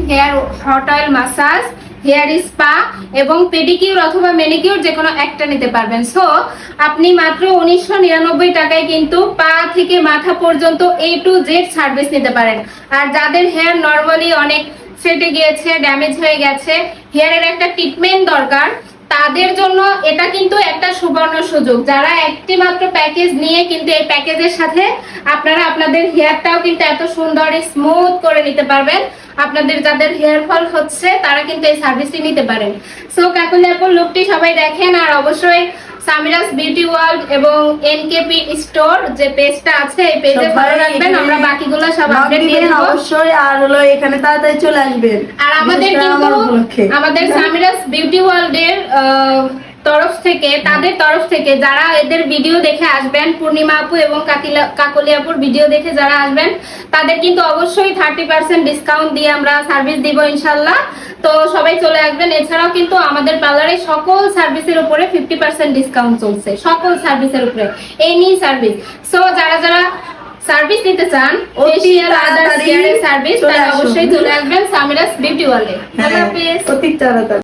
Hair hot oil massage, hair spa এবং pedicure অথবা manicure যে কোনো একটা নিতে পারবেন। সো আপনি মাত্র 1999 টাকায় কিন্তু পা থেকে মাথা পর্যন্ত A to Z সার্ভিস নিতে পারেন। আর যাদের হেয়ার নরমালি অনেক ফেটে গিয়েছে, ড্যামেজ হয়ে গেছে, হেয়ারের একটা ট্রিটমেন্ট দরকার, তাদের জন্য এটা কিন্তু একটা সুবর্ণ সুযোগ। যারা একটি মাত্র প্যাকেজ নিয়ে কিন্তু এই প্যাকেজের সাথে আপনারা আপনাদের হেয়ারটাও কিন্তু এত সুন্দর স্মুথ করে নিতে পারবেন। আপনাদের যাদের হেয়ার ফল হচ্ছে তারা কিন্তু এই সার্ভিসটি নিতে পারেন। সো কাকুলি আপুর লুকটি সবাই দেখেন, আর অবশ্যই সামিরাস বিউটি ওয়ার্ল্ড এবং এনকেপি স্টোর যে পেজটা আছে এই পেজে ফলো রাখবেন। আমরা বাকিগুলো সব আপডেট দিয়ে দেব অবশ্যই। আর হলো এখানে তাড়াতাড়ি চলে আসবেন। আর আমাদের কিন্তু আমাদের সামিরাস বিউটি ওয়ার্ল্ডের তরফ থেকে, তাদের তরফ থেকে যারা এদের ভিডিও দেখে আসবেন, পূর্ণিমা আপু এবং কাকলি আপুর ভিডিও দেখে যারা আসবেন, তাদের কিন্তু অবশ্যই 30% ডিসকাউন্ট দিয়ে আমরা সার্ভিস দিব ইনশাল্লাহ। তো সবাই চলে আসবেন। এছাড়াও কিন্তু আমাদের পার্লারে সকল সার্ভিসের উপরে 50% ডিসকাউন্ট চলছে, সকল সার্ভিসের উপরে, এনি সার্ভিস। সো যারা যারা সার্ভিস নিতে চান, ফেশিয়াল আদার হেয়ার সার্ভিস, তারা অবশ্যই চলে আসবেন সামিরাস বিউটি ওয়ার্ল্ডে। আল্লাহ হাফেজ। অতি তাড়াতাড়ি।